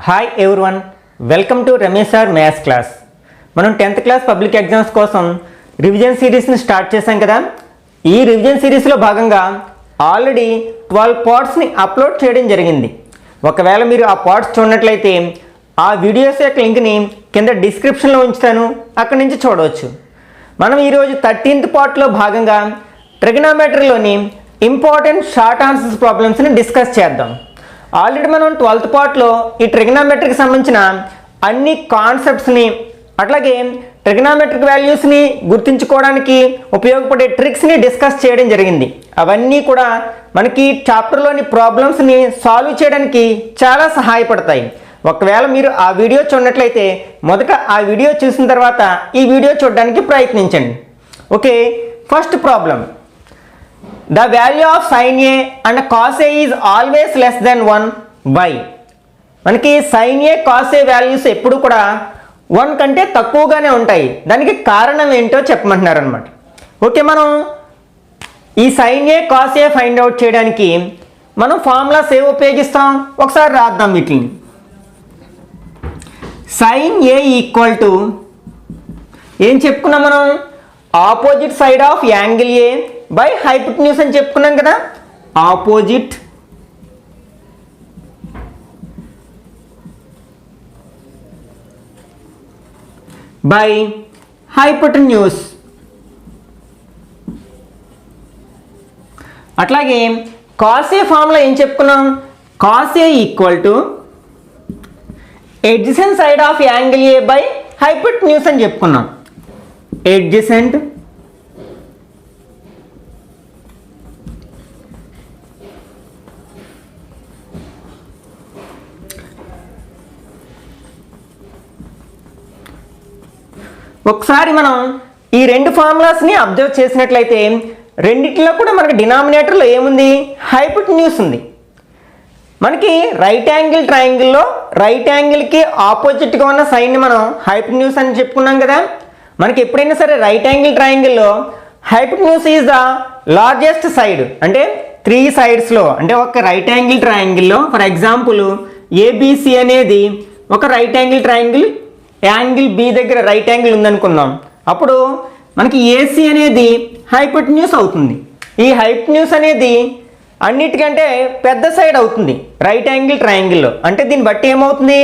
Hi everyone, welcome to Ramesh sir maths class. మనం 10th class public exams కోసం revision సిరీస్ని start చేశాం కదా. ఈ రివిజన్ సిరీస్లో భాగంగా ఆల్రెడీ 12 పార్ట్స్ని అప్లోడ్ చేయడం జరిగింది. ఒకవేళ మీరు ఆ పార్ట్స్ చూడనట్లయితే ఆ వీడియోస్ యొక్క లింక్ని కింద డిస్క్రిప్షన్లో ఉంచుతాను, అక్కడి నుంచి చూడవచ్చు. మనం ఈరోజు 13th పార్ట్లో భాగంగా ట్రిగనోమెట్రీలోని ఇంపార్టెంట్ షార్ట్ ఆన్సర్స్ ప్రాబ్లమ్స్ని డిస్కస్ చేద్దాం. ఆల్రెడీ మనం 12th పార్ట్లో ఈ ట్రిగనోమెట్రీకి సంబంధించిన అన్ని కాన్సెప్ట్స్ని అట్లాగే ట్రిగనోమెట్రిక్ వాల్యూస్ని గుర్తుంచుకోవడానికి ఉపయోగపడే ట్రిక్స్ని డిస్కస్ చేయడం జరిగింది. అవన్నీ కూడా మనకి చాప్టర్లోని ప్రాబ్లమ్స్ని సాల్వ్ చేయడానికి చాలా సహాయపడతాయి. ఒకవేళ మీరు ఆ వీడియో చూడనట్లయితే మొదట ఆ వీడియో చూసిన తర్వాత ఈ వీడియో చూడడానికి ప్రయత్నించండి. Okay, first problem. The value of sin A and cos A is always less than 1 by. మనకి sin A cos A values ఎప్పుడు కూడా 1 కంటే తక్కువగానే ఉంటాయి. దానికి కారణం ఏంటో చెప్పమంటున్నారు అనమాట. ఓకే, మనం ఈ sin A cos A find out చేయడానికి మనం ఫార్ములాస్ ఏ ఉపయోగిస్తాం ఒకసారి రాద్దాం వీటిని. sin A ఈక్వల్ టు ఏం చెప్పుకున్నాం మనం? Opposite side of angle A by hypotenuse అని చెప్పుకున్నాం కదా. Opposite by hypotenuse. అట్లాగే కాస్ ఏ ఫార్ములా ఏం చెప్పుకున్నాం? Cos A equal to adjacent side of angle A by hypotenuse అని చెప్పుకున్నాం. ఎడ్జసెంట్ ఒకసారి మనం ఈ రెండు ఫార్ములాస్ని అబ్జర్వ్ చేసినట్లయితే రెండిట్లో కూడా మనకి డినామినేటర్లో ఏముంది? హైపోటెన్యూస్ ఉంది. మనకి రైట్ యాంగిల్ ట్రయాంగిల్లో రైట్ యాంగిల్కి ఆపోజిట్గా ఉన్న సైడ్ని మనం హైపోటెన్యూస్ అని చెప్పుకున్నాం కదా. మనకి ఎప్పుడైనా సరే రైట్ యాంగిల్ ట్రయాంగిల్లో hypotenuse is the largest side. అంటే 3 సైడ్స్లో, అంటే ఒక రైట్ యాంగిల్ ట్రయాంగిల్లో ఫర్ ఎగ్జాంపుల్ ఏబిసి అనేది ఒక right angle triangle, angle B దగ్గర రైట్ యాంగిల్ ఉందనుకుందాం. అప్పుడు మనకి ఏసీ అనేది హైపోటెన్యూస్ అవుతుంది. ఈ హైపోటెన్యూస్ అనేది అన్నిటికంటే పెద్ద సైడ్ అవుతుంది రైట్ యాంగిల్ ట్రయాంగిల్లో. అంటే దీన్ని బట్టి ఏమవుతుంది?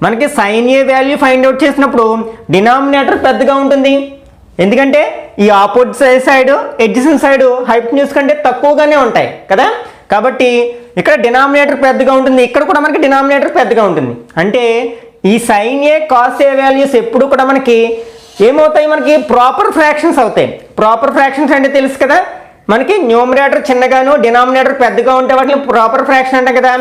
మనకి సైన్ ఏ వాల్యూ ఫైండ్ అవుట్ చేసినప్పుడు డినామినేటర్ పెద్దగా ఉంటుంది. ఎందుకంటే ఈ opposite side adjacent side hypotenuse కంటే తక్కువగానే ఉంటాయి కదా. కాబట్టి ఇక్కడ డినామినేటర్ పెద్దగా ఉంటుంది, ఇక్కడ కూడా మనకి డినామినేటర్ పెద్దగా ఉంటుంది. అంటే ఈ sine A cos A values ఎప్పుడు కూడా మనకి ఏమవుతాయి? మనకి ప్రాపర్ ఫ్రాక్షన్స్ అవుతాయి. ప్రాపర్ ఫ్రాక్షన్స్ అంటే తెలుసు కదా, మనకి న్యూమరేటర్ చిన్నగాను డినామినేటర్ పెద్దగా ఉంటే వాటిని ప్రాపర్ ఫ్రాక్షన్ అంటాం కదా.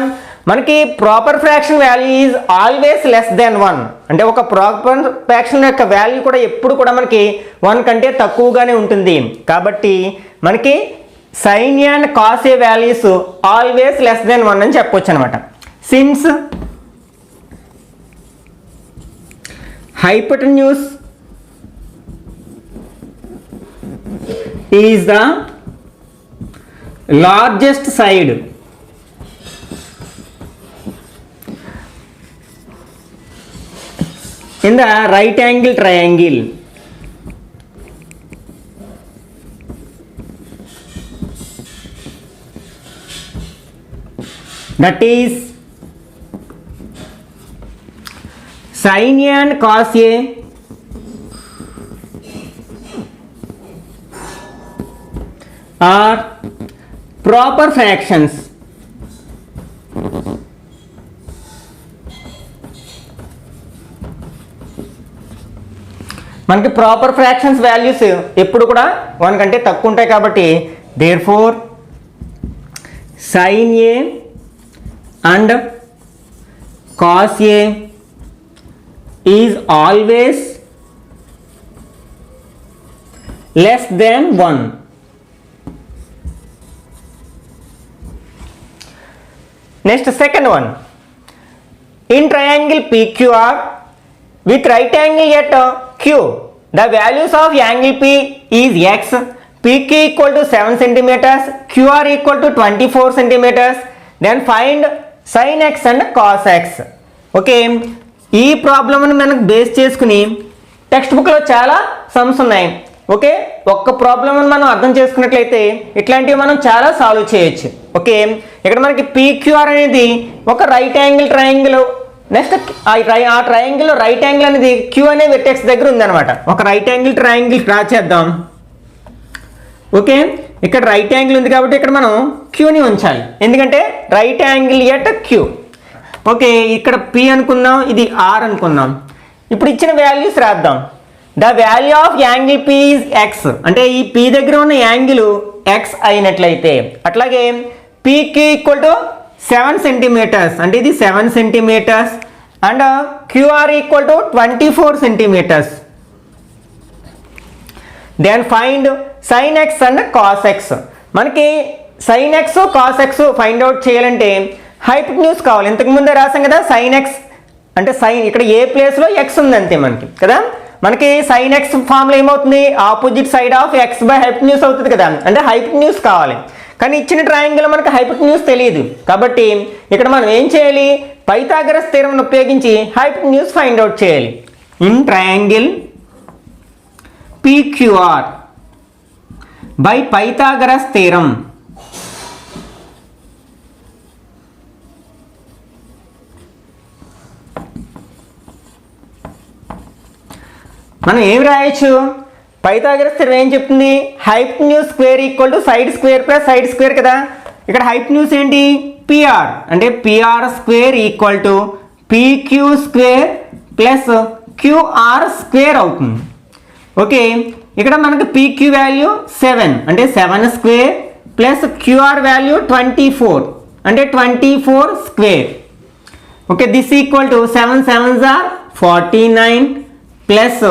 మనకి proper fraction value is always less than 1. అంటే ఒక ప్రాపర్ ఫ్రాక్షన్ యొక్క వాల్యూ కూడా ఎప్పుడు కూడా మనకి 1 కంటే తక్కువగానే ఉంటుంది. కాబట్టి మనకి sine A and cos A values always less than 1 అని చెప్పొచ్చు అనమాట. Since hypotenuse is the largest side in the right angle triangle. That is sin A and cos A are proper fractions. మనకి ప్రాపర్ ఫ్రాక్షన్స్ వాల్యూస్ ఎప్పుడు కూడా 1 కంటే తక్కువ ఉంటాయి. కాబట్టి therefore sin A and cos A is always less than 1. Next, second one. In triangle PQR with right angle at Q, the values of angle P is x, PQ equal to 7 centimeters, QR equal to 24 centimeters. Then find sin x and cos x. Okay, ఈ ప్రాబ్లమ్ని మనకు base చేసుకుని text బుక్లో చాలా sums ఉన్నాయి. Okay, ఒక్క ప్రాబ్లమ్ని మనం అర్థం చేసుకున్నట్లయితే ఇట్లాంటివి మనం చాలా సాల్వ్ చేయొచ్చు. ఓకే, ఇక్కడ మనకి PQR అనేది ఒక రైట్ యాంగిల్ ట్రయాంగిల్. నెక్స్ట్ ఆ ట్రయాంగిల్ రైట్ యాంగిల్ అనేది Q అనే వెర్టెక్స్ దగ్గర ఉందన్నమాట. ఒక రైట్ యాంగిల్ ట్రయాంగిల్ డ్రా చేద్దాం. ఓకే, ఇక్కడ రైట్ యాంగిల్ ఉంది కాబట్టి ఇక్కడ మనం Qని ఉంచాలి, ఎందుకంటే right angle at Q. Okay, ఇక్కడ P అనుకుందాం, ఇది R అనుకుందాం. ఇప్పుడు ఇచ్చిన వాల్యూస్ రాద్దాం. The value of angle P is X, అంటే ఈ P దగ్గర ఉన్న యాంగిల్ X అయినట్లయితే, అట్లాగే PQ ఈక్వల్ టు 7 సెంటీమీటర్స్, అంటే ఇది 7 centimetres, and QR equal to 24 centimetres. Then find sin x and cos x. మనకి sin x cos x find out చేయాలంటే హైపోటెన్యూస్ కావాలి. ఇంతకు ముందే రాసాం కదా, sin x అంటే sin, ఇక్కడ ఏ ప్లేస్లో x ఉంది అంతే మనకి కదా. మనకి sin x ఫార్ములా ఏమవుతుంది, opposite side of x by hypotenuse అవుతుంది కదా, అంటే హైపోటెన్యూస్ కావాలి. కానీ ఇచ్చిన ట్రయాంగిల్ మనకు హైపోటెన్యూస్ తెలియదు కాబట్టి ఇక్కడ మనం ఏం చేయాలి, పైథాగరస్ థీరం ఉపయోగించి హైపోటెన్యూస్ ఫైండ్ అవుట్ చేయాలి. In triangle PQR by Pythagoras theorem. మనం ఏం రాయొచ్చు, పైథాగరస్ థియరం ఏం చెప్తుంది, hypotenuse square equal to side square plus side square కదా. ఇక్కడ హైపోటెన్యూస్ ఏంటి, PR, అంటే PR square equal to PQ square plus QR square అవుతుంది. ఓకే, ఇక్కడ మనకు PQ వాల్యూ 7, అంటే 7 స్క్వేర్ ప్లస్ QR వాల్యూ 24, అంటే 24 square. Okay, this equal to 7 7s are 49 plus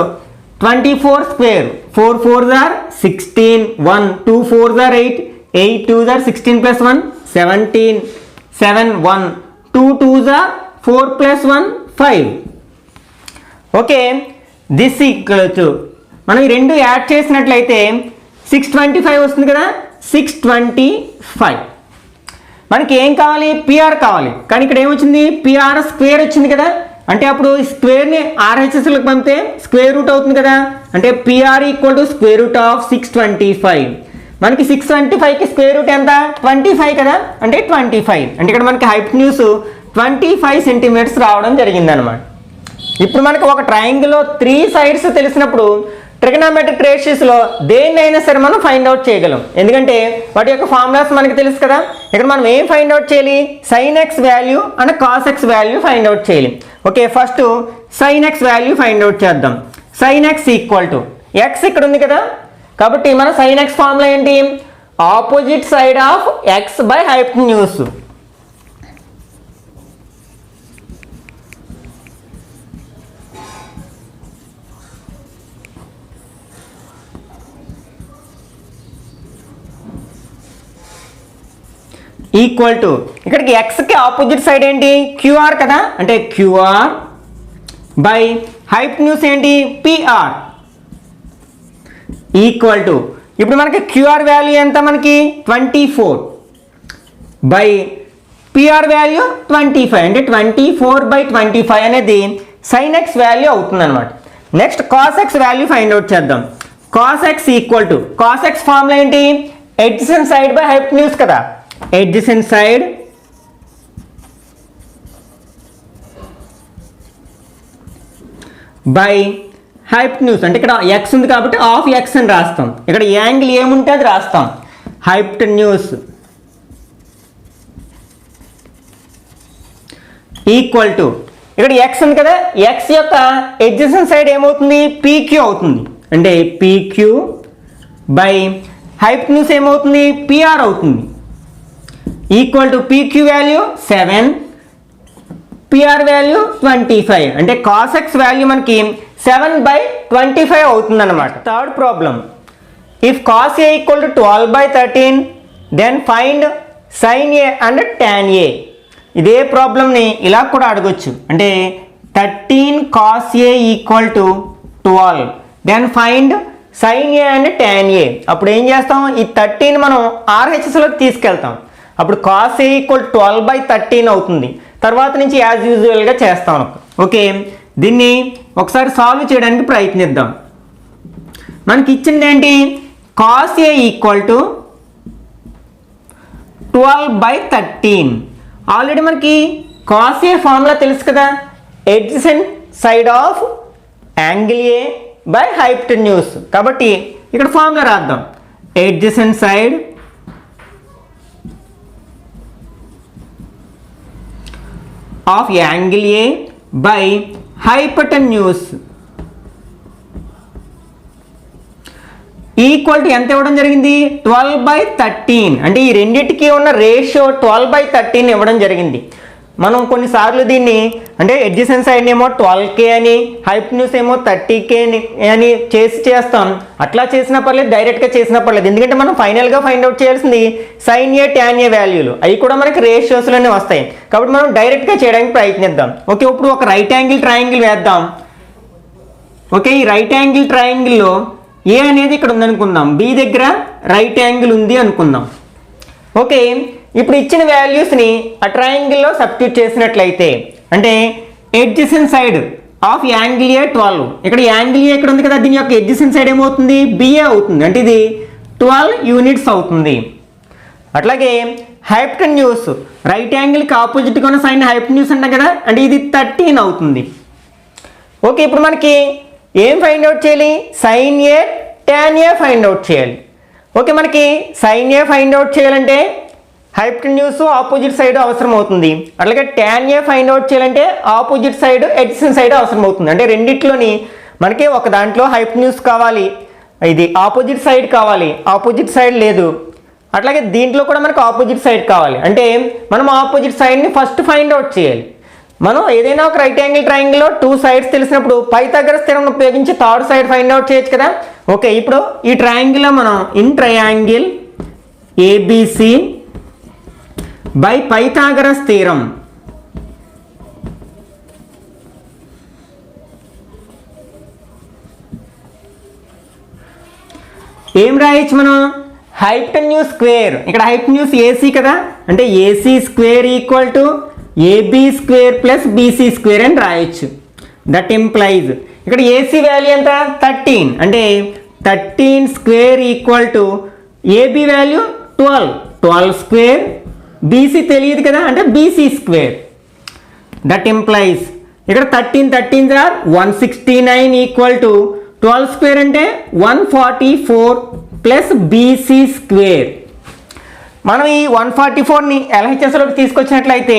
24 square, 4 4s are 16, 1 2 4s are 8, 8 2s are 16 plus 1 17, 7 1 2 2s are 4 plus 1 5. Okay, this equal to మనం ఈ రెండు add చేసినట్లయితే 625 వస్తుంది కదా. 625 మనకి ఏం కావాలి, PR కావాలి. కానీ ఇక్కడ ఏమొచ్చింది, PR స్క్వేర్ వచ్చింది కదా, అంటే అప్పుడు ఈ స్క్వేర్ని RHSలకు పంపితే స్క్వేర్ రూట్ అవుతుంది కదా, అంటే PR equal to square root of 625. మనకి 625కి స్క్వేర్ రూట్ ఎంత, 25 కదా, అంటే 25, అంటే ఇక్కడ మనకి హైపోటెన్యూస్ 25 సెంటీమీటర్స్ రావడం జరిగింది అనమాట. ఇప్పుడు మనకి ఒక ట్రయాంగిల్లో 3 సైడ్స్ తెలిసినప్పుడు ట్రిగనోమెట్రిక్ రేషియోస్లో దేన్నైనా సరే మనం ఫైండ్ అవుట్ చేయగలం, ఎందుకంటే వాటి యొక్క ఫార్ములాస్ మనకి తెలుసు కదా. ఇక్కడ మనం ఏం ఫైండ్ అవుట్ చేయాలి, sin x value and cos x value find out చేయాలి. Okay, first sin x value find out చేద్దాం. sin x equal to x ఇక్కడ ఉంది కదా, కాబట్టి మన sin x ఫార్ములా ఏంటి, opposite side of x by hypotenuse. Equal to ఇక్కడికి ఎక్స్కి ఆపోజిట్ సైడ్ ఏంటి, QR కదా, అంటే QR బై హైపోటెన్యూస్ ఏంటి, PR ఈక్వల్ టు, ఇప్పుడు మనకి QR వాల్యూ ఎంత, మనకి 24 బై PR వాల్యూ 25, అంటే 24/25 అనేది sin x వాల్యూ అవుతుంది అనమాట. Next cos x value find out చేద్దాం. cos x equal to, cos x formula ఏంటి, ఎడ్జసెంట్ సైడ్ బై హైపోటెన్యూస్ కదా, adjacent side by hypotenuse, అంటే ఇక్కడ x ఉంది కాబట్టి ఆఫ్ x అని రాస్తాం. ఇక్కడ యాంగిల్ ఏముంటే అది రాస్తాం, హైపోటెన్యూస్ ఈక్వల్ టు, ఇక్కడ x ఉంది కదా, x యొక్క adjacent సైడ్ ఏమవుతుంది, PQ అవుతుంది, అంటే PQ బై హైపోటెన్యూస్ ఏమవుతుంది, PR అవుతుంది. Equal to PQ value 7, PR value 25, అంటే cos x వాల్యూ మనకి 7/25 అవుతుంది అనమాట. Third problem, if cos a equal to 12/13 then find sin a and tan a. ఇదే ప్రాబ్లంని ఇలా కూడా అడగొచ్చు, అంటే 13 cos a equal to 12 then find sin a and tan a. అప్పుడు ఏం చేస్తాం, ఈ 13 మనం RHSలోకి తీసుకెళ్తాం, అప్పుడు cos a ఈక్వల్ 12/13 అవుతుంది. తర్వాత నుంచి యాజ్ యూజువల్గా చేస్తాను. ఓకే, దీన్ని ఒకసారి సాల్వ్ చేయడానికి ప్రయత్నిద్దాం. మనకి ఇచ్చింది ఏంటి? cos A equal to 12/13. Already మనకి cos A ఫార్ములా తెలుసు కదా, adjacent side of angle A by hypotenuse. కాబట్టి ఇక్కడ ఫార్ములా రాద్దాం. Adjacent side of angle A by hypotenuse equal to ఎంత ఇవ్వడం జరిగింది? 12/13. అంటే ఈ రెండింటికి ఉన్న రేషియో 12/13 ఇవ్వడం జరిగింది. మనం కొన్నిసార్లు దీన్ని అంటే ఎడ్జసెంట్ సైడ్ ఏమో 12K అని, హైపోటెన్యూస్ ఏమో 30K అని చేస్తాం. అట్లా చేసినా పర్లేదు, డైరెక్ట్గా చేసినా పర్లేదు. ఎందుకంటే మనం ఫైనల్గా ఫైండ్ అవుట్ చేయాల్సింది సైన్ ఏ ట్యాన్ ఏ వాల్యూలు. అవి కూడా మనకి రేషియోస్లోనే వస్తాయి. కాబట్టి మనం డైరెక్ట్గా చేయడానికి ప్రయత్నిద్దాం. ఓకే, ఇప్పుడు ఒక రైట్ యాంగిల్ ట్రయాంగిల్ వేద్దాం. ఓకే, ఈ రైట్ యాంగిల్ ట్రయాంగిల్లో ఏ అనేది ఇక్కడ ఉందనుకుందాం, బి దగ్గర రైట్ యాంగిల్ ఉంది అనుకుందాం. ఓకే, ఇప్పుడు ఇచ్చిన వాల్యూస్ని ఆ ట్రయాంగిల్లో సబ్స్టిట్యూట్ చేసినట్లయితే అంటే ఎడ్జసెంట్ సైడ్ ఆఫ్ యాంగిల్ ఏ 12, ఇక్కడ యాంగిల్ ఏ ఇక్కడ ఉంది కదా, దీని యొక్క ఎడ్జసెంట్ సైడ్ ఏమవుతుంది? బిఏ అవుతుంది. అంటే ఇది 12 యూనిట్స్ అవుతుంది. అట్లాగే హైపోటెన్యూస్ రైట్ యాంగిల్కి ఆపోజిట్గా ఉన్న సైన్ హైపోటెన్యూస్ అంటాం కదా, అంటే ఇది 13 అవుతుంది. ఓకే, ఇప్పుడు మనకి ఏం ఫైండ్ అవుట్ చేయాలి? Sine A tan A find out చేయాలి. ఓకే, మనకి సైన్ ఏ ఫైండ్ అవుట్ చేయాలంటే హైపోటెన్యూస్ ఆపోజిట్ సైడ్ అవసరం అవుతుంది. అట్లాగే ట్యాన్ ఏ ఫైండ్ అవుట్ చేయాలంటే ఆపోజిట్ సైడ్ ఎడ్జసెంట్ సైడ్ అవసరం అవుతుంది. అంటే రెండిట్లోని మనకి ఒక దాంట్లో హైపోటెన్యూస్ కావాలి, ఇది ఆపోజిట్ సైడ్ కావాలి, ఆపోజిట్ సైడ్ లేదు. అట్లాగే దీంట్లో కూడా మనకు ఆపోజిట్ సైడ్ కావాలి. అంటే మనం ఆపోజిట్ సైడ్ని ఫస్ట్ ఫైండ్ అవుట్ చేయాలి. మనం ఏదైనా ఒక రైట్ యాంగిల్ ట్రయాంగిల్లో 2 సైడ్స్ తెలిసినప్పుడు పైథాగరస్ థియరం ఉపయోగించి థర్డ్ సైడ్ ఫైండ్ అవుట్ చేయొచ్చు కదా. ఓకే, ఇప్పుడు ఈ ట్రయాంగిల్లో మనం in triangle ABC by Pythagoras theorem ఏం రాయొచ్చు మనం? హైపోటెన్యూస్ స్క్వేర్, ఇక్కడ హైపోటెన్యూస్ ఏసీ కదా, అంటే AC square equal to AB square plus BC square అని రాయొచ్చు. దట్ ఇంప్లైజ్ ఇక్కడ ఏసీ వాల్యూ ఎంత? 13, అంటే 13 square equal to AB value 12 square, BC తెలియదు కదా, అంటే బీసీ స్క్వేర్. దట్ ఇంప్లైజ్ ఇక్కడ 13 ఆర్ 169 ఈక్వల్ టు 12 స్క్వేర్ అంటే 144 ప్లస్ బీసీ స్క్వేర్. మనం ఈ 144ని ఎల్హెచ్ఎస్లోకి తీసుకొచ్చినట్లయితే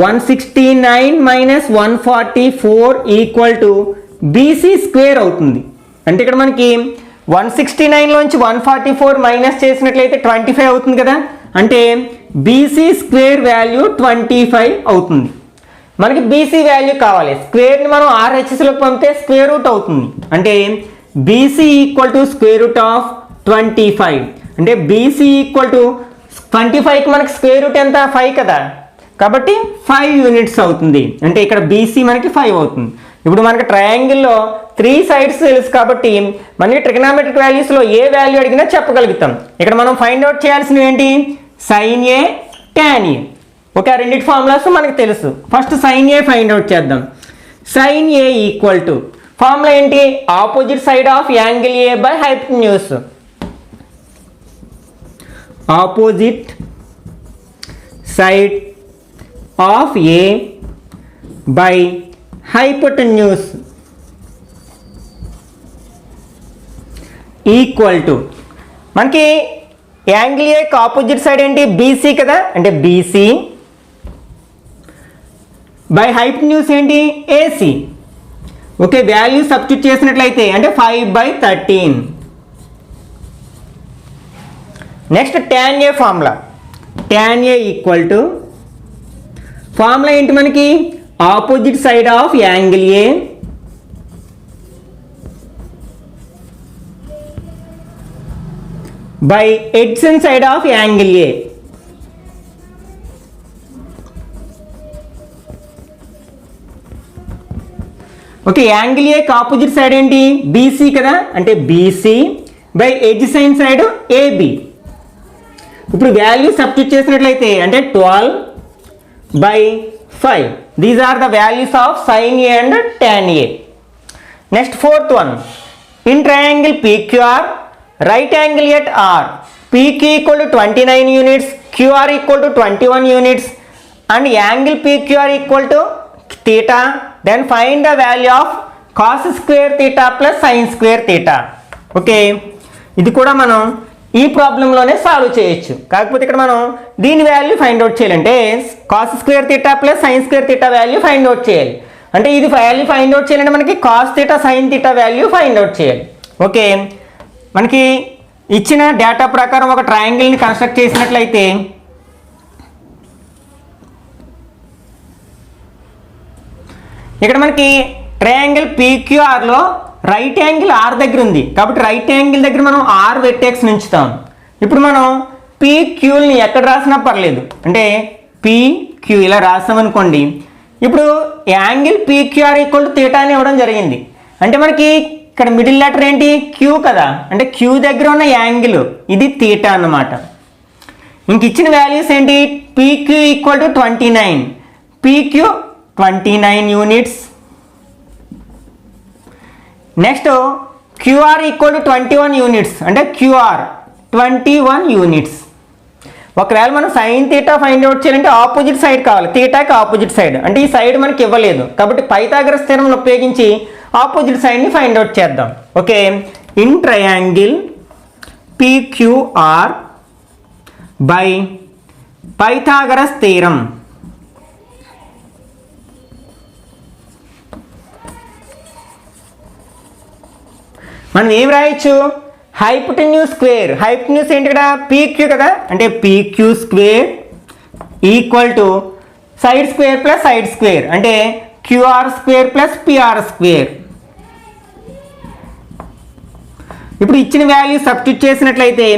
169 minus 144 equal to BC square అవుతుంది. అంటే ఇక్కడ మనకి 169లోంచి 144 మైనస్ చేసినట్లయితే 25 అవుతుంది కదా, అంటే బీసీ స్క్వేర్ వాల్యూ 25 అవుతుంది. మనకి బీసీ వాల్యూ కావాలి. స్క్వేర్ని మనం ఆర్హెచ్ఎస్లోకి పంపితే స్క్వేర్ రూట్ అవుతుంది. అంటే BC equal to square root of 25. అంటే బీసీ ఈక్వల్ టు 25కి మనకి స్క్వేర్ రూట్ ఎంత? 5 కదా, కాబట్టి 5 యూనిట్స్ అవుతుంది. అంటే ఇక్కడ బీసీ మనకి 5 అవుతుంది. ఇప్పుడు మనకి ట్రయాంగిల్లో 3 సైడ్స్ తెలుసు కాబట్టి మనకి ట్రిగనామెట్రిక్ వాల్యూస్లో ఏ వాల్యూ అడిగినా చెప్పగలుగుతాం. ఇక్కడ మనం ఫైండ్ అవుట్ చేయాల్సినవి ఏంటి? Sine A tan A. Okay, ఆ రెండింటి ఫార్ములాస్ మనకు తెలుసు. First sine A find out చేద్దాం. Sine A equal to formula ఏంటి? Opposite side of angle A by hypotenuse. Opposite side of A by hypotenuse equal to మనకి angle ఏకి opposite side ఏంటి? BC కదా, అంటే బీసీ బై హైపోటెన్యూస్ ఏంటి? AC. Okay, value substitute చేసినట్లయితే అంటే 5/13. Next tan A formula. Tan A equal to formula ఏంటి మనకి? Opposite side of angle A by adjacent side of angle A. Okay, angle ఏకి opposite side ఏంటి? BC కదా, అంటే BC by adjacent side AB. ఇప్పుడు value substitute చేసినట్లయితే అంటే 12 by 5. These are the values of sin A and tan A. Next, fourth one. In triangle PQR, right angle at R, PQ equal to 29 units, QR equal to 21 units, and angle PQR equal to theta. Then find the value of cos square theta plus sin square theta. Okay, ఇది కూడా మనం ఈ ప్రాబ్లంలోనే solve చేయొచ్చు. కాకపోతే ఇక్కడ మనం దీని value find out చేయాలంటే cos square theta plus sine square theta value find out చేయాలి. అంటే ఇది వాల్యూ ఫైండ్ అవుట్ చేయాలంటే మనకి cos theta sine theta value find out చేయాలి. ఓకే, మనకి ఇచ్చిన డేటా ప్రకారం ఒక ట్రయాంగిల్ని కన్స్ట్రక్ట్ చేసినట్లయితే ఇక్కడ మనకి ట్రయాంగిల్ పీక్యూఆర్లో రైట్ యాంగిల్ ఆర్ దగ్గర ఉంది కాబట్టి రైట్ యాంగిల్ దగ్గర మనం ఆర్ వెర్టెక్స్ ఉంచుతాం. ఇప్పుడు మనం పీక్యూల్ని ఎక్కడ రాసినా పర్లేదు, అంటే పీక్యూ ఇలా రాసామనుకోండి. ఇప్పుడు angle PQR equal to theta అని ఇవ్వడం జరిగింది. అంటే మనకి ఇక్కడ మిడిల్ లెటర్ ఏంటి, క్యూ కదా, అంటే క్యూ దగ్గర ఉన్న యాంగిల్ ఇది థీటా అన్నమాట. ఇంక ఇచ్చిన వాల్యూస్ ఏంటి, PQ equal to 29, PQ 29 units. Next QR equal to 21 units, అంటే క్యూఆర్ 21 యూనిట్స్. ఒకవేళ మనం సైన్ థీటా ఫైండ్ అవుట్ చేయాలంటే ఆపోజిట్ సైడ్ కావాలి, థీటాకి ఆపోజిట్ సైడ్. అంటే ఈ సైడ్ మనకి ఇవ్వలేదు కాబట్టి పైథాగరస్ థీరమ్ ఉపయోగించి ఆపోజిట్ సైడ్ని ఫైండ్ అవుట్ చేద్దాం. Okay, in triangle PQR by Pythagoras theorem. మనం ఏం రాయొచ్చు, హైపోటెన్యూస్ స్క్వేర్. హైపోటెన్యూస్ ఏంటి ఇక్కడ, పీక్యూ కదా, అంటే PQ square equal to side square plus side square, అంటే QR square plus PR square. ఇప్పుడు ఇచ్చిన వాల్యూ సబ్స్టిట్యూట్ చేసినట్లయితే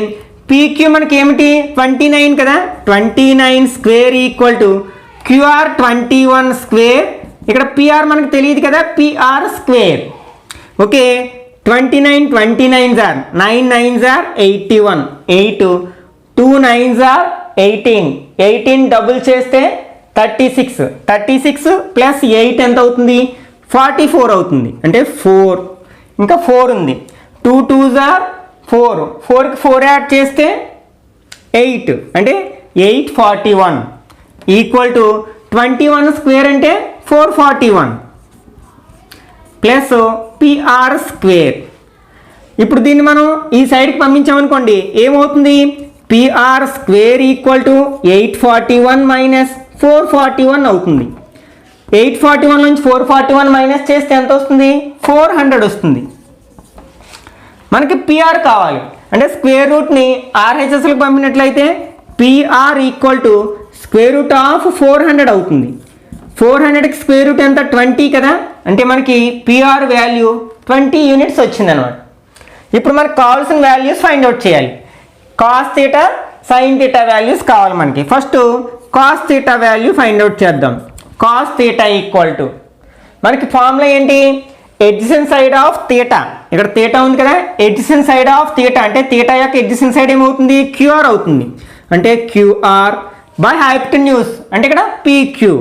పీక్యూ మనకి ఏమిటి 29 కదా, 29 square equal to QR 21 square. ఇక్కడ పిఆర్ మనకు తెలియదు కదా, PR square. Okay, 29 29s are 9 9s are 81, 8 2 9s are 18, 18 double చేస్తే 36, 36 ప్లస్ 8 ఎంత అవుతుంది, 44 అవుతుంది, అంటే 4. ఇంకా 4 ఉంది, 2 2s are 4, 4కి 4 యాడ్ చేస్తే 8, అంటే 841 ఈక్వల్ టు 21 స్క్వేర్ అంటే 441 ప్లస్ పిఆర్ స్క్వేర్. ఇప్పుడు దీన్ని మనం ఈ సైడ్కి పంపించామనుకోండి ఏమవుతుంది, PR square equal to 841 minus 441 అవుతుంది. 841 నుంచి 441 మైనస్ చేస్తే ఎంత వస్తుంది, 400 వస్తుంది. మనకి పిఆర్ కావాలి, అంటే స్క్వేర్ రూట్ని ఆర్హెచ్ఎస్లకు పంపినట్లయితే PR equal to square root of 400 అవుతుంది. 400కి స్క్వేర్ రూట్ ఎంత 20 కదా, అంటే మనకి పిఆర్ వాల్యూ 20 యూనిట్స్ వచ్చింది అనమాట. ఇప్పుడు మనకు కావాల్సిన వాల్యూస్ ఫైండ్ అవుట్ చేయాలి. Cos theta sine theta values కావాలి మనకి. First cos theta value find out చేద్దాం. కాస్ థీటా ఈక్వల్ టు మనకి ఫార్ములా ఏంటి, ఎడ్జసెంట్ సైడ్ ఆఫ్ థీటా. ఇక్కడ థీటా ఉంది కదా, ఎడ్జసెంట్ సైడ్ ఆఫ్ థీటా అంటే థీటా యొక్క ఎడ్జసెంట్ సైడ్ ఏమవుతుంది, క్యూఆర్ అవుతుంది, అంటే క్యూఆర్ బై హైపోటెన్యూస్ అంటే ఇక్కడ పీక్యూ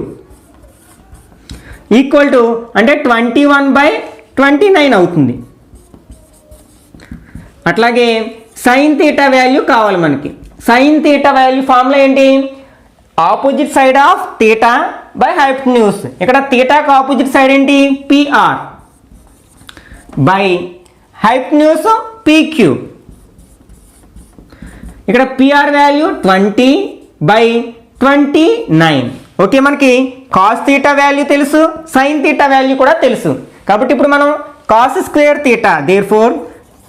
ఈక్వల్ టు అంటే 21/29 అవుతుంది. అట్లాగే సైన్ థీటా వాల్యూ కావాలి మనకి. సైన్ థీటా వాల్యూ ఫార్ములా ఏంటి, opposite side of theta by hypotenuse. ఇక్కడ థీటాకి ఆపోజిట్ సైడ్ ఏంటి, పిఆర్ బై హైపోటెన్యూస్ పీక్యూ. ఇక్కడ పిఆర్ వాల్యూ 20/29. ఓకే, మనకి కాస్ థీటా వాల్యూ తెలుసు, సైన్ థీటా వాల్యూ కూడా తెలుసు. కాబట్టి ఇప్పుడు మనం cos square theta, therefore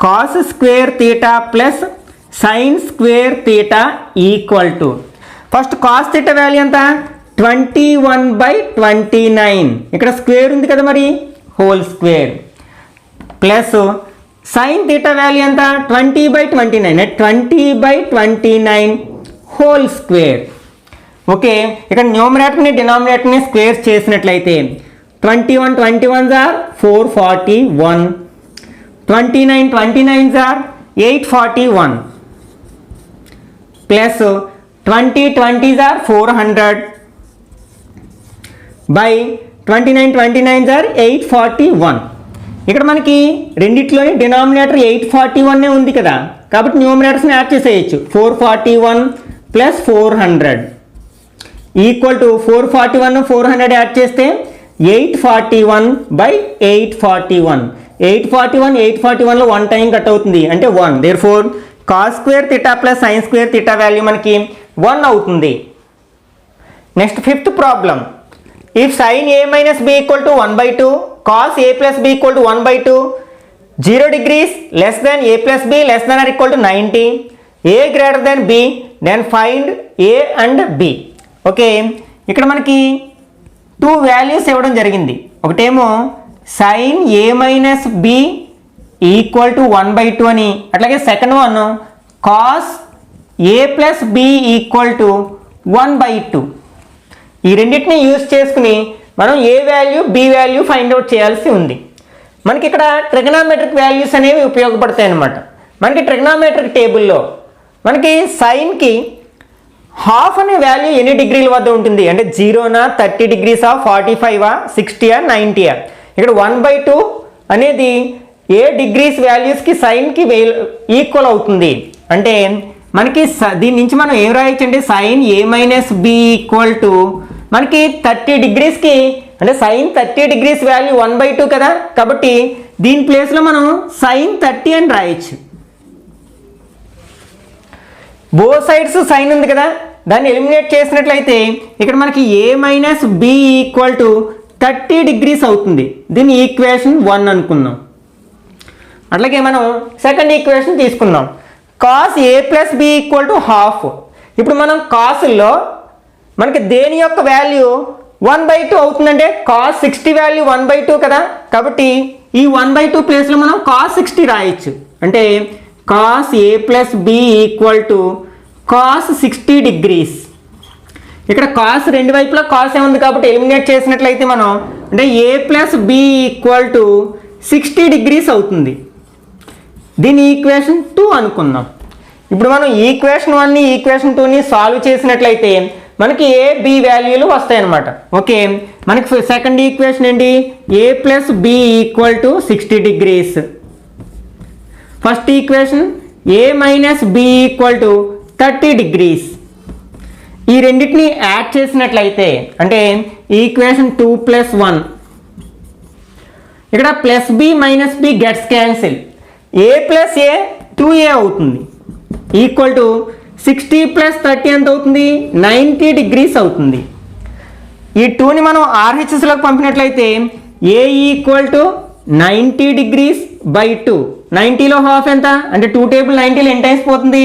cos square theta plus sine square theta equal to first cos theta value ఎంత 21/29. ఇక్కడ స్క్వేర్ ఉంది కదా మరి, whole square plus sine theta value ఎంత 20/29, 20/29 హోల్ స్క్వేర్. ఓకే, ఇక్కడ న్యూమరేటర్ని డినామినేటర్ని స్క్వేర్స్ చేసినట్లయితే 21 21s are 441, 29 29s are 841 plus 20 20s are 400 by 29 are 841. ఇక్కడ మనకి రెండిట్లోని డినామినేటర్ 841 ఉంది కదా, కాబట్టి న్యూమరేటర్స్ని యాడ్ చేసేయచ్చు. 441 ప్లస్ 400 ఈక్వల్ టు 441 400 యాడ్ చేస్తే 841 బై 841. 841లో 1 టైం కట్ అవుతుంది అంటే 1. Therefore cos square theta plus sine square theta value మనకి 1 అవుతుంది. Next fifth problem. If sine A minus B equal to 1/2, cos A plus B equal to 1/2, 0 degrees less than A plus B less than or equal to 90, A greater than B, then find A and B. Okay, ఇక్కడ మనకి 2 values ఇవ్వడం జరిగింది. ఒకటేమో sine A minus B equal to 1/2 అని, అట్లాగే second one cos A plus B equal to 1/2. ఈ రెండింటిని use చేసుకుని మనం A value B value find out చేయాల్సి ఉంది. మనకి ఇక్కడ ట్రిగనామెట్రిక్ వాల్యూస్ అనేవి ఉపయోగపడతాయి అన్నమాట. మనకి ట్రిగనామెట్రిక్ టేబుల్లో మనకి సైన్కి హాఫ్ అనే వాల్యూ ఎన్ని డిగ్రీల వద్ద ఉంటుంది అంటే 0నా, 30 degrees, 45, 60, 90. ఇక్కడ 1/2 అనేది ఏ డిగ్రీస్ వాల్యూస్కి సైన్కి ఈక్వల్ అవుతుంది అంటే మనకి దీని నుంచి మనం ఏం రాయొచ్చు అంటే sine A minus B equal to మనకి 30 degreesకి అంటే సైన్ 30 degrees వాల్యూ 1/2 కదా, కాబట్టి దీని ప్లేస్లో మనం సైన్ 30 అని రాయొచ్చు. బో సైడ్స్ సైన్ ఉంది కదా, దాన్ని ఎలిమినేట్ చేసినట్లయితే ఇక్కడ మనకి A minus B equal to 30 degrees అవుతుంది. దీన్ని ఈక్వేషన్ 1 అనుకుందాం. అట్లాగే మనం సెకండ్ ఈక్వేషన్ తీసుకుందాం. Cos A plus B equal to half. ఇప్పుడు మనం కాసుల్లో మనకి దేని యొక్క వాల్యూ 1/2 అవుతుందంటే కాస్ 60 వాల్యూ 1/2 కదా, కాబట్టి ఈ 1/2 ప్లేస్లో మనం కాస్ 60 రాయొచ్చు. అంటే cos A plus B equal to cos 60 degrees. ఇక్కడ కాస్ రెండు వైపులా కాస్ ఏముంది కాబట్టి ఎలిమినేట్ చేసినట్లయితే మనం అంటే A plus B equal to 60 degrees అవుతుంది. దీని ఈక్వేషన్ 2 అనుకుందాం. ఇప్పుడు మనం ఈక్వేషన్ 1ని ఈక్వేషన్ 2ని సాల్వ్ చేసినట్లయితే మనకి ఏ బి వాల్యూలు వస్తాయన్నమాట. ఓకే, మనకి సెకండ్ ఈక్వేషన్ ఏంటి A plus B equal to 60 degrees. First equation A minus B equal to 30 degrees. ఈ రెండింటిని యాడ్ చేసినట్లయితే అంటే ఈక్వేషన్ 2 + 1 ఇక్కడ plus B minus B gets cancel, A plus A 2a అవుతుంది equal to 60 + 30 ఎంత అవుతుంది 90 degrees అవుతుంది. ఈ 2ని మనం ఆర్హెచ్ఎస్లోకి పంపినట్లయితే A equal to 90 degrees by 2. 90లో హాఫ్ ఎంత అంటే 2 టేబుల్ 90లో ఎన్ని టైమ్స్ పోతుంది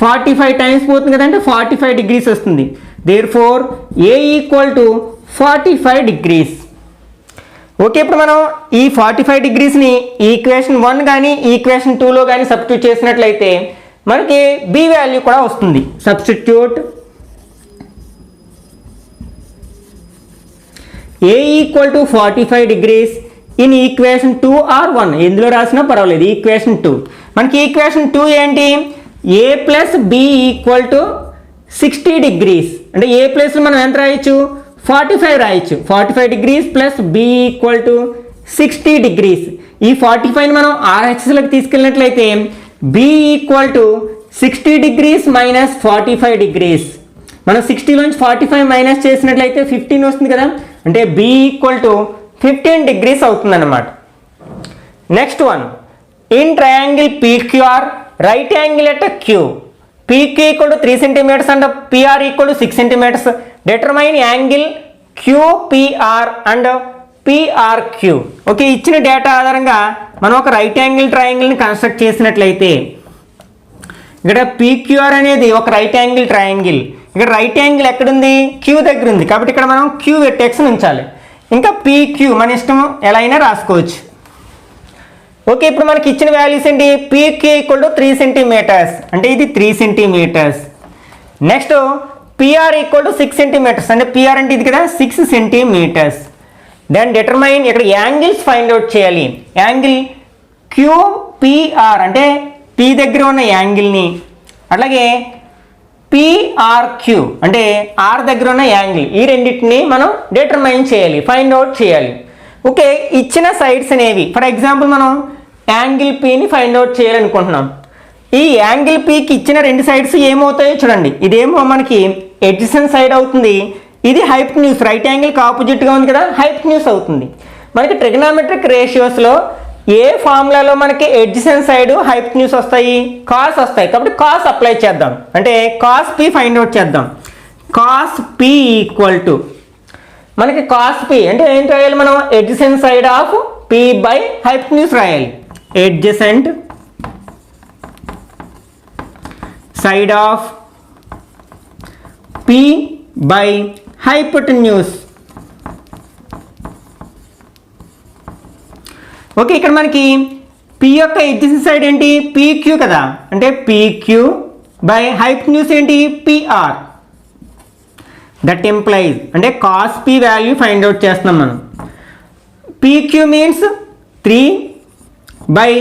45 టైమ్స్ పోతుంది కదంటే 45 degrees వస్తుంది. Therefore A equal to 45 degrees. Okay, ఇప్పుడు మనం ఈ 45 degreesని ఈక్వేషన్ 1 కానీ ఈక్వేషన్ 2లో కానీ సబ్స్టిట్యూట్ చేసినట్లయితే మనకి బి వాల్యూ కూడా వస్తుంది. Substitute A equal to 45 degrees in equation 2 or 1 ఎందులో రాసినా పర్వాలేదు. ఈక్వేషన్ 2 మనకి ఈక్వేషన్ 2 ఏంటి A plus B equal to 60 degrees అంటే ఏ ప్లస్ మనం ఎంత రాయొచ్చు 45 రాయొచ్చు. 45 degrees plus B equal to 60 degrees. ఈ 45ని మనం ఆర్హెచ్ఎస్లోకి తీసుకెళ్ళినట్లయితే B equal to 60 degrees minus 45 degrees. మనం 60లోంచి 45 మైనస్ చేసినట్లయితే 15 వస్తుంది కదా, అంటే బి ఈక్వల్ టు 15 degrees అవుతుంది అన్నమాట. Next one in triangle PQR right angle at Q. PQ equal to 3 centimeters and PR equal to 6 centimeters. Determine angle QPR and PRQ. Okay, ఇచ్చిన data ఆధారంగా మనం ఒక రైట్ యాంగిల్ ట్రయాంగిల్ని కన్స్ట్రక్ట్ చేసినట్లయితే ఇక్కడ PQR అనేది ఒక రైట్ యాంగిల్ ట్రయాంగిల్. ఇక్కడ right angle ఎక్కడుంది క్యూ దగ్గర ఉంది కాబట్టి ఇక్కడ మనం క్యూ వెర్టెక్స్ని ఉంచాలి. ఇంకా పీక్యూ మన ఇష్టం ఎలా అయినా రాసుకోవచ్చు. ఓకే, ఇప్పుడు మనకి ఇచ్చిన వాల్యూస్ ఏంటి పీక్యూ ఈక్వల్ టు 3 centimeters అంటే ఇది 3 centimeters. Next PR equal to 6 centimeters అంటే పిఆర్ అంటే ఇది కదా 6 centimeters. దెన్ డిటర్మైన్ ఇక్కడ యాంగిల్స్ ఫైండ్ అవుట్ చేయాలి. యాంగిల్ క్యూపిఆర్ అంటే పి దగ్గర ఉన్న యాంగిల్ని అట్లాగే పిఆర్క్యూ అంటే ఆర్ దగ్గర ఉన్న యాంగిల్, ఈ రెండింటిని మనం డిటర్మైన్ చేయాలి, ఫైండ్ అవుట్ చేయాలి. ఓకే, ఇచ్చిన సైడ్స్ అనేవి ఫర్ ఎగ్జాంపుల్ మనం యాంగిల్ పిని ఫైండ్ అవుట్ చేయాలనుకుంటున్నాం. ఈ యాంగిల్ పికి ఇచ్చిన రెండు సైడ్స్ ఏమవుతాయో చూడండి. ఇదేమో మనకి ఎడ్జసెంట్ సైడ్ అవుతుంది, ఇది హైపోటెన్యూస్, రైట్ యాంగిల్కి ఆపోజిట్గా ఉంది కదా, హైపోటెన్యూస్ అవుతుంది. మనకి ట్రిగనామెట్రిక్ రేషియోస్లో ఏ ఫార్ములాలో మనకి ఎడ్జసెంట్ సైడ్ హైపోటెన్యూస్ వస్తాయి, కాస్ వస్తాయి. కాబట్టి కాస్ అప్లై చేద్దాం, అంటే కాస్ పి ఫైండ్ అవుట్ చేద్దాం. కాస్ పి ఈక్వల్ టు మనకి కాస్ పి అంటే ఏం రాయాలి మనం, adjacent side of P by hypotenuse రాయాలి. Adjacent side of P by hypotenuse. Okay, ఇక్కడ మనకి పి యొక్క ఎడ్జసెంట్ సైడ్ ఏంటి, పీక్యూ కదా, అంటే పీక్యూ బై హైపోటెన్యూస్ ఏంటి, పిఆర్. దట్ ఎంప్లైజ్ అంటే cos P value find out చేస్తున్నాం మనం. PQ means 3 by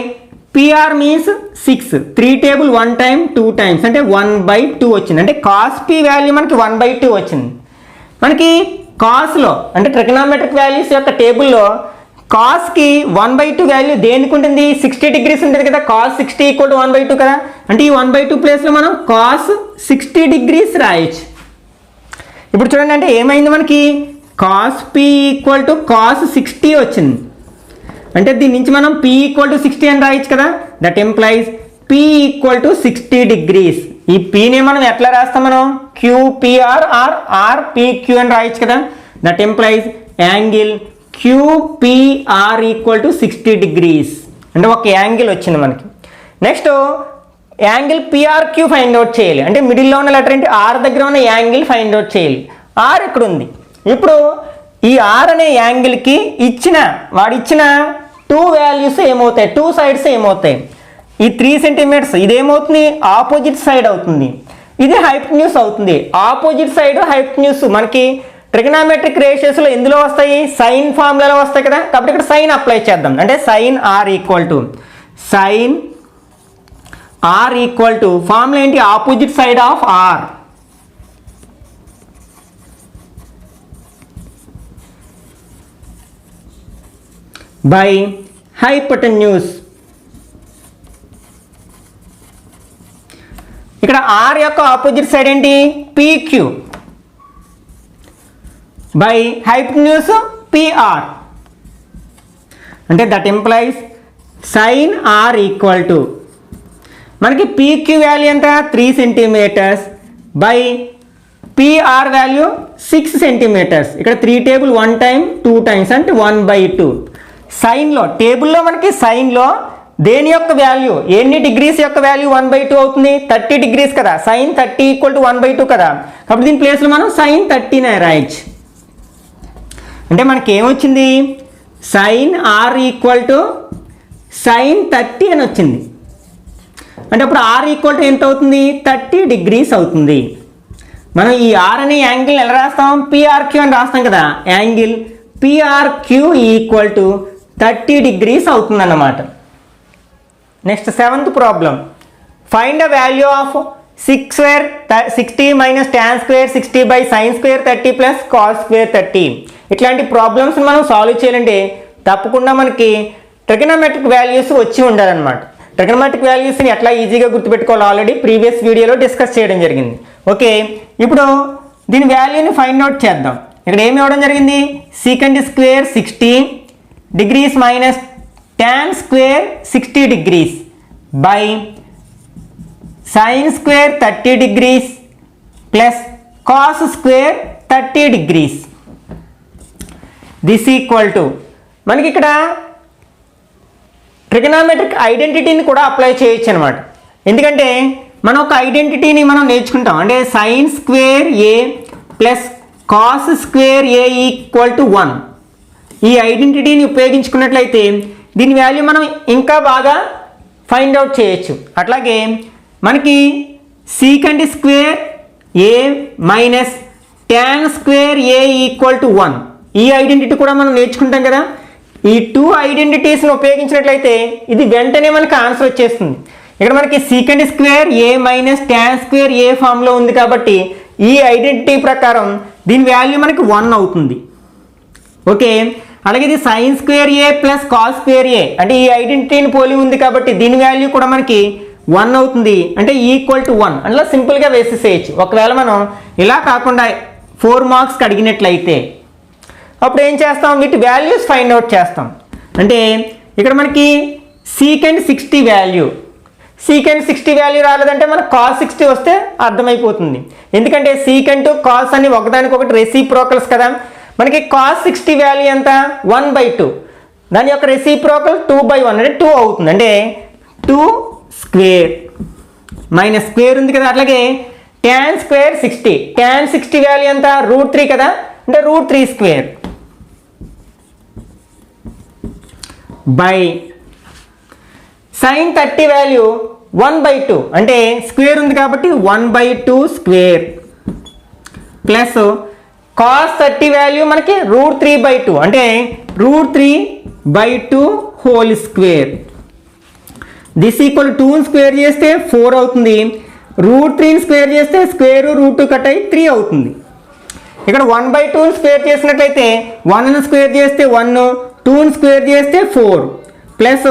PR means 6. 3 table 1 time 2 times అంటే 1/2 వచ్చింది. అంటే కాస్ పి వాల్యూ మనకి 1/2 వచ్చింది. మనకి కాస్లో అంటే ట్రిగనామెట్రిక్ వాల్యూస్ యొక్క టేబుల్లో కాస్కి 1/2 వాల్యూ దేనికి ఉంటుంది, 60 డిగ్రీస్ ఉంటుంది కదా, కాస్ 60 ఈక్వల్ టు 1/2 కదా. అంటే ఈ 1/2 ప్లేస్లో మనం కాస్ 60 డిగ్రీస్ రాయొచ్చు. ఇప్పుడు చూడండి, అంటే ఏమైంది మనకి cos P equal to cos 60 వచ్చింది. అంటే దీని నుంచి మనం పి ఈక్వల్ టు 60 అని రాయొచ్చు కదా. That implies P equal to 60 degrees. ఈ పిని మనం ఎట్లా రాస్తాం మనం, క్యూపిఆర్ ఆర్ ఆర్పిక్యూ అని రాయొచ్చు కదా. That implies angle QPR equal to 60 degrees. అంటే ఒక యాంగిల్ వచ్చింది మనకి. Next angle PRQ find out చేయాలి. అంటే మిడిల్లో ఉన్న లెటర్ ఏంటి, ఆర్ దగ్గర ఉన్న యాంగిల్ ఫైండ్ అవుట్ చేయాలి. ఆర్ ఇక్కడ ఉంది. ఇప్పుడు ఈ ఆర్ అనే యాంగిల్కి వాడిచ్చిన 2 వాల్యూస్ ఏమవుతాయి, 2 సైడ్స్ ఏమవుతాయి. ఈ 3 సెంటీమీటర్స్ ఇదేమవుతుంది, ఆపోజిట్ సైడ్ అవుతుంది, ఇది హైపోటెన్యూస్ అవుతుంది. ఆపోజిట్ సైడ్ హైపోటెన్యూస్ మనకి ట్రిగనామెట్రిక్ రేషియోస్లో ఎందులో వస్తాయి, సైన్ ఫార్ములాలో వస్తాయి కదా. కాబట్టి ఇక్కడ సైన్ అప్లై చేద్దాం. అంటే sine R equal to formula ఏంటి, opposite side of R by hypotenuse. ఇక్కడ ఆర్ యొక్క ఆపోజిట్ సైడ్ ఏంటి, పీక్యూ బై హైపోటెన్యూస్ పిఆర్. అంటే that implies sine R equal to మనకి పీక్యూ వాల్యూ ఎంత 3 centimetres by PR value 6 centimetres. ఇక్కడ 3 table 1 time 2 times అంటే 1/2. సైన్లో టేబుల్లో మనకి సైన్లో దేని యొక్క వాల్యూ, ఎన్ని డిగ్రీస్ యొక్క వాల్యూ 1/2 అవుతుంది, 30 డిగ్రీస్ కదా. సైన్ 30 ఈక్వల్ టు 1/2 కదా. కాబట్టి దీని ప్లేస్లో మనం సైన్ 30 రాయొచ్చు. అంటే మనకి ఏమొచ్చింది, sine R equal to sine 30 అని వచ్చింది. అంటే అప్పుడు ఆర్ ఈక్వల్ టు ఎంత అవుతుంది, 30 డిగ్రీస్ అవుతుంది. మనం ఈ ఆర్ అనే యాంగిల్ ఎలా రాస్తాం, పిఆర్క్యూ అని రాస్తాం కదా. Angle PRQ equal to 30 degrees అవుతుంది అన్నమాట. Next 7th problem, find the value of 6 square 60 minus tan square 60 by sine square 30 plus cos square 30. ఇట్లాంటి ప్రాబ్లమ్స్ మనం సాల్వ్ చేయాలంటే తప్పకుండా మనకి ట్రిగనామెట్రిక్ వాల్యూస్ వచ్చి ఉండాలన్నమాట. ట్రిగనామెట్రిక్ వాల్యూస్ని ఎట్లా ఈజీగా గుర్తుపెట్టుకోవాలి ఆల్రెడీ ప్రీవియస్ వీడియోలో డిస్కస్ చేయడం జరిగింది. ఓకే, ఇప్పుడు దీని వాల్యూని ఫైండ్ అవుట్ చేద్దాం. ఇక్కడ ఏమి ఇవ్వడం జరిగింది, secant square 60 degrees minus tan square 60 degrees by sine square 30 degrees plus cos square 30 degrees. This equal to మనకి ఇక్కడ ట్రిగనామెట్రిక్ ఐడెంటిటీని కూడా అప్లై చేయొచ్చు అనమాట. ఎందుకంటే మనం ఒక ఐడెంటిటీని మనం నేర్చుకుంటాం. అంటే sine square A plus cos square A equal to 1. ఈ ఐడెంటిటీని ఉపయోగించుకున్నట్లయితే దీని వాల్యూ మనం ఇంకా బాగా ఫైండ్ అవుట్ చేయొచ్చు. అట్లాగే మనకి secant square A minus tan square A equal to 1, ఈ ఐడెంటిటీ కూడా మనం నేర్చుకుంటాం కదా. ఈ 2 ఐడెంటిటీస్ని ఉపయోగించినట్లయితే ఇది వెంటనే మనకు ఆన్సర్ వచ్చేస్తుంది. ఇక్కడ మనకి సీకెండ్ స్క్వేర్ ఏ మైనస్ ట్యాన్ స్క్వేర్ ఏ ఫామ్లో ఉంది కాబట్టి ఈ ఐడెంటిటీ ప్రకారం దీని వాల్యూ మనకి 1 అవుతుంది. ఓకే, అలాగే ఇది సైన్ స్క్వేర్ ఏ ప్లస్ కాస్ స్క్వేర్ ఏ అంటే ఈ ఐడెంటిటీని పోలి ఉంది కాబట్టి దీని వాల్యూ కూడా మనకి 1 అవుతుంది. అంటే ఈక్వల్ టు 1 అందులో సింపుల్గా వేసేసేయచ్చు. ఒకవేళ మనం ఇలా కాకుండా 4 మార్క్స్కి అడిగినట్లయితే అప్పుడు ఏం చేస్తాం, వీటి వాల్యూస్ ఫైండ్ అవుట్ చేస్తాం. అంటే ఇక్కడ మనకి సీకెండ్ 60 వాల్యూ, సీకెండ్ 60 వాల్యూ రాలేదంటే మనకు కాస్ 60 వస్తే అర్థమైపోతుంది. ఎందుకంటే సీకెండ్ కాస్ అని ఒకదానికొకటి రెసిప్రోకల్స్ కదా. మనకి కాస్ 60 వాల్యూ ఎంత 1/2, దాని యొక్క రెసిప్రోకల్ 2/1 అంటే 2 అవుతుంది. అంటే 2 స్క్వేర్ మైనస్ స్క్వేర్ ఉంది కదా. అట్లాగే ట్యాన్ స్క్వేర్ 60, ట్యాన్ 60 వాల్యూ ఎంత √3 కదా, అంటే √3 స్క్వేర్ బై సైన్ 30 వాల్యూ 1/2 అంటే స్క్వేర్ ఉంది కాబట్టి 1/2 స్క్వేర్ ప్లస్ కాస్ 30 వాల్యూ మనకి √3/2 అంటే √3/2 whole square. This equal 2 square చేస్తే 4 అవుతుంది. √3 స్క్వేర్ చేస్తే స్క్వేర్ √2 కట్ అయ్యి 3 అవుతుంది. ఇక్కడ 1/2 స్క్వేర్ చేసినట్లయితే 1 స్క్వేర్ చేస్తే 1, 2 స్క్వేర్ చేస్తే 4 ప్లస్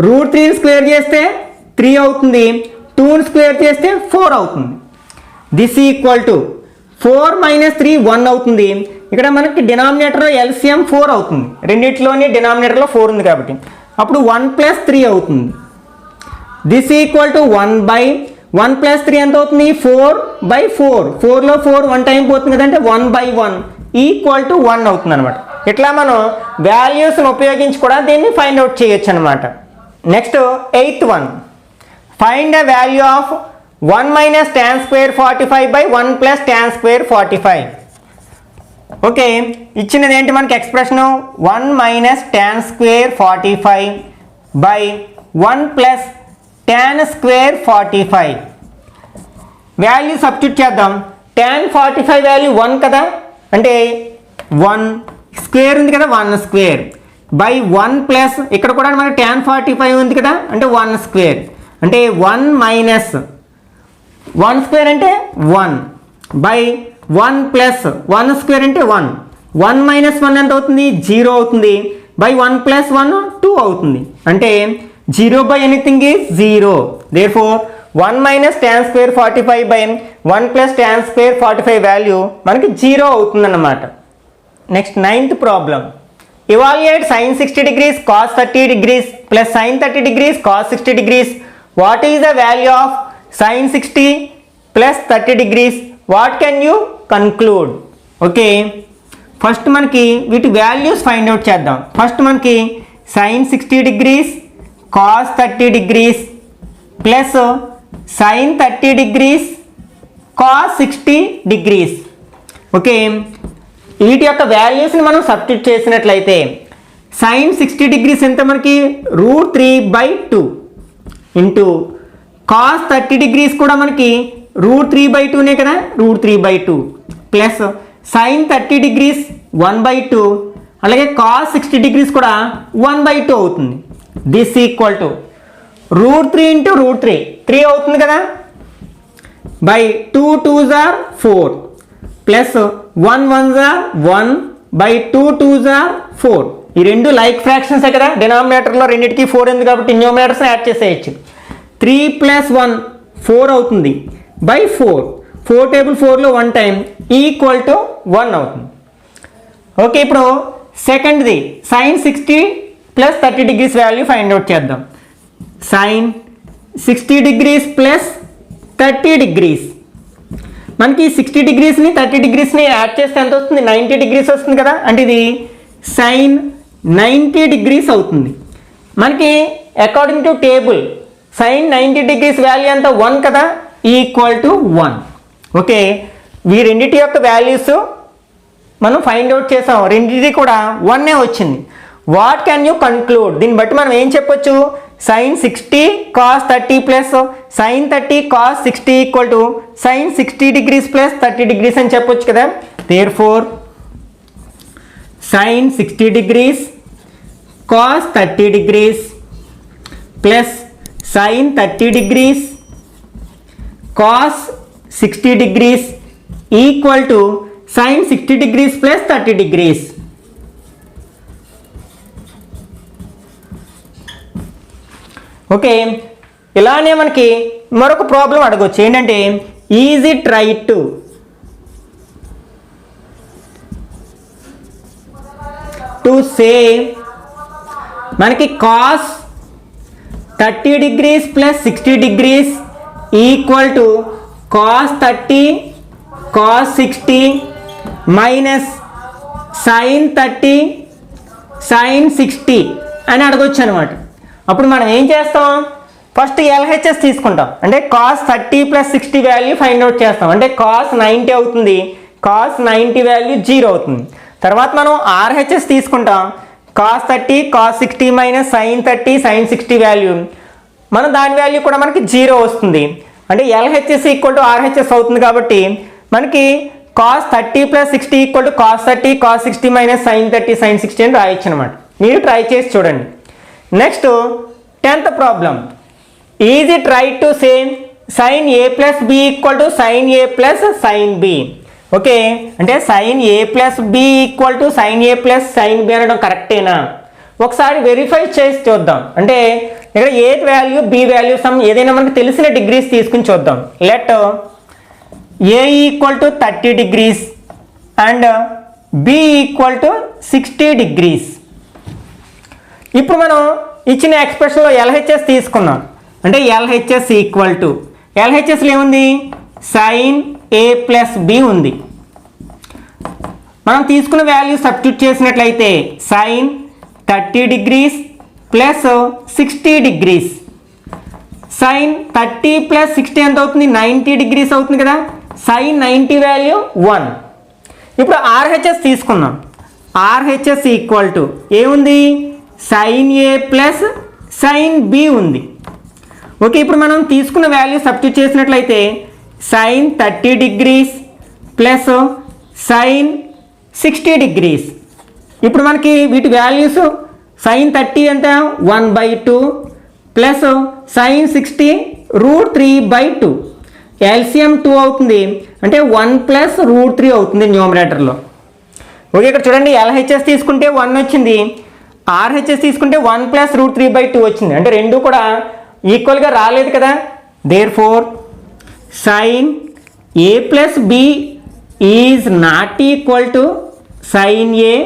√3 స్క్వేర్ చేస్తే 3 అవుతుంది, 2 స్క్వేర్ చేస్తే 4 అవుతుంది. దిస్ ఈక్వల్ టు 4 - 3 1 అవుతుంది. ఇక్కడ మనకి డినామినేటర్లో ఎల్సిఎం 4 అవుతుంది. రెండిట్లోని డినామినేటర్లో 4 ఉంది కాబట్టి అప్పుడు 1 + 3 అవుతుంది. దిస్ ఈక్వల్ టు 1/1 + 3 ఎంత అవుతుంది 4/4, 4లో 4 1 టైం పోతుంది కదంటే 1/1 ఈక్వల్ టు 1 అవుతుంది అనమాట. ఇట్లా మనం వాల్యూస్ని ఉపయోగించి కూడా దీన్ని ఫైండ్ అవుట్ చేయొచ్చు అనమాట. Next 8th one, find the value of 1 - tan square 45/1 + tan square 45. Okay, ఇచ్చినది ఏంటి మనకి expression 1 - tan square 45/1 + tan square 45. Value substitute చేద్దాం. tan 45 వాల్యూ 1 కదా, అంటే 1 స్క్వేర్ ఉంది కదా 1 స్క్వేర్ బై 1 ప్లస్ ఇక్కడ కూడా మనకి tan 45 ఉంది కదా అంటే 1 స్క్వేర్ అంటే 1 - 1 స్క్వేర్ అంటే 1 బై 1 ప్లస్ 1 స్క్వేర్ అంటే 1, 1 - 1 ఎంత అవుతుంది 0 అవుతుంది బై 1 + 1 2 అవుతుంది. అంటే 0 by anything is 0. Therefore 1 - tan square 45/1 + tan square 45 value మనకి 0 అవుతుంది అన్నమాట. Next 9th problem, evaluate sin 60 degrees cos 30 degrees plus sin 30 degrees cos 60 degrees. What is the value of sin 60 plus 30 degrees? What can you conclude? Okay, first మనకి వీటి values find out చేద్దాం. First మనకి sin 60 degrees cos 30 degrees plus sin 30 degrees cos 60 degrees. Okay, వీటి యొక్క వాల్యూస్ని మనం substitute చేసినట్లయితే sin 60 degrees ఎంత మనకి √3/2 ఇంటూ cos 30 degrees కూడా మనకి √3/2నే కదా √3/2 ప్లస్ sin 30 degrees 1/2 అలాగే cos 60 degrees కూడా 1/2 అవుతుంది. దిస్ ఈక్వల్ టు √3 × √3 3 అవుతుంది కదా by 2 2s are 4 plus 1 1s are 1 by 2 2s are 4. ఈ రెండు లైక్ ఫ్రాక్షన్సే కదా, డినామినేటర్లో రెండింటికి 4 ఉంది కాబట్టి న్యూమినేటర్స్ని యాడ్ చేసేయచ్చు. 3 + 1 4 అవుతుంది బై 4, 4 టేబుల్ 4లో 1 టైం ఈక్వల్ టు 1 అవుతుంది. ఓకే, ఇప్పుడు సెకండ్ది sin 60 + 30 degrees value find out చేద్దాం. sin 60 degrees + 30 degrees మనకి 60 degreesని 30 degreesని యాడ్ చేస్తే ఎంత వస్తుంది 90 degrees వస్తుంది కదా, అంటే ఇది sin 90 degrees అవుతుంది. మనకి according to table sin 90 degrees value అంతా 1 కదా ఈక్వల్ టు 1. ఓకే, ఈ రెండింటి యొక్క వాల్యూస్ మనం ఫైండ్ అవుట్ చేసాం, రెండింటి కూడా 1 వచ్చింది. What can you conclude? దీన్ని బట్టి మనం ఏం చెప్పొచ్చు, sin 60 cos 30 plus sin 30 cos 60 equal to sin 60 degrees + 30 degrees అని చెప్పొచ్చు కదా. Therefore sin 60 degrees cos 30 degrees plus sin 30 degrees cos 60 degrees equal to sin 60 degrees plus 30 degrees. Okay, ఇలానే మనకి మరొక ప్రాబ్లం అడగవచ్చు. ఏంటంటే is it right to say మనకి cos 30 degrees plus 60 degrees equal to cos 30 cos 60 minus sin 30 sin 60 అని అడగొచ్చు అనమాట. అప్పుడు మనం ఏం చేస్తాం, ఫస్ట్ LHS తీసుకుంటాం. అంటే cos 30 plus 60 value find out చేస్తాం. అంటే cos 90 అవుతుంది, cos 90 వాల్యూ 0 అవుతుంది. తర్వాత మనం RHS తీసుకుంటాం. cos 30 cos 60 minus sin 30 sin 60 value, మనం దాని వాల్యూ కూడా మనకి 0 వస్తుంది. అంటే LHS ఈక్వల్ టు RHS అవుతుంది. కాబట్టి మనకి cos 30 plus 60 equal to cos 30 cos 60 minus sin 30 sin 60 అని రాయొచ్చు అనమాట. మీరు ట్రై చేసి చూడండి. Next 10th problem, is it right to say sin a plus b equal to sin a plus sin b. Okay, అంటే sin a plus b equal to sin a plus sin b అనడం కరెక్టేనా ఒకసారి verify చేసి చూద్దాం. అంటే ఇక్కడ ఏ value b value some ఏదైనా మనకు తెలిసిన డిగ్రీస్ తీసుకుని చూద్దాం. Let a equal to 30 degrees and b equal to 60 degrees. ఇప్పుడు మనం ఇచ్చిన ఎక్స్ప్రెషన్లో LHS తీసుకున్నాం. అంటే LHS ఈక్వల్ టు LHSలో ఏముంది, sin a ప్లస్ b ఉంది. మనం తీసుకున్న వాల్యూ సబ్స్టిట్యూట్ చేసినట్లయితే sin 30 degrees plus 60 degrees. sin 30 plus 60 ఎంత అవుతుంది, 90 degrees అవుతుంది కదా. sin 90 value 1. ఇప్పుడు RHS తీసుకున్నాం. RHS ఈక్వల్ టు ఏముంది, sin a plus sin b ఉంది. ఓకే, ఇప్పుడు మనం తీసుకున్న వాల్యూ సబ్స్టిట్యూట్ చేసినట్లయితే sin 30 degrees plus sin 60 degrees. ఇప్పుడు మనకి వీటి వాల్యూస్ sin 30 ఎంత 1/2 ప్లస్ sin 60 √3/2. LCM 2 అవుతుంది. అంటే 1 ప్లస్ √3 అవుతుంది న్యూమరేటర్లో. ఓకే, ఇక్కడ చూడండి LHS తీసుకుంటే 1 వచ్చింది, RHS తీసుకుంటే 1 ప్లస్ √3/2 వచ్చింది. అంటే రెండు కూడా ఈక్వల్గా రాలేదు కదా. Therefore sin a plus b is not equal to sin a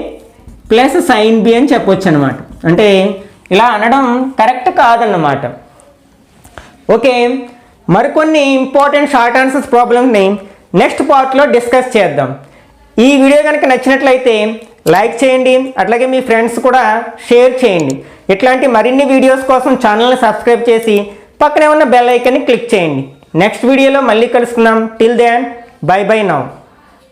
plus sin b అని చెప్పొచ్చు అనమాట. అంటే ఇలా అనడం కరెక్ట్ కాదన్నమాట. ఓకే, మరికొన్ని ఇంపార్టెంట్ షార్ట్ ఆన్సర్స్ ప్రాబ్లమ్ని నెక్స్ట్ పార్ట్లో డిస్కస్ చేద్దాం. ఈ వీడియో కనుక నచ్చినట్లయితే లైక్ చేయండి, అట్లాగే మీ ఫ్రెండ్స్ కూడా షేర్ చేయండి. ఇట్లాంటి మరిన్ని వీడియోస్ కోసం ఛానల్ని సబ్స్క్రైబ్ చేసి పక్కనే ఉన్న బెల్ ఐకాన్ని క్లిక్ చేయండి. నెక్స్ట్ వీడియోలో మళ్ళీ కలుసుకుందాం. Till then bye bye now.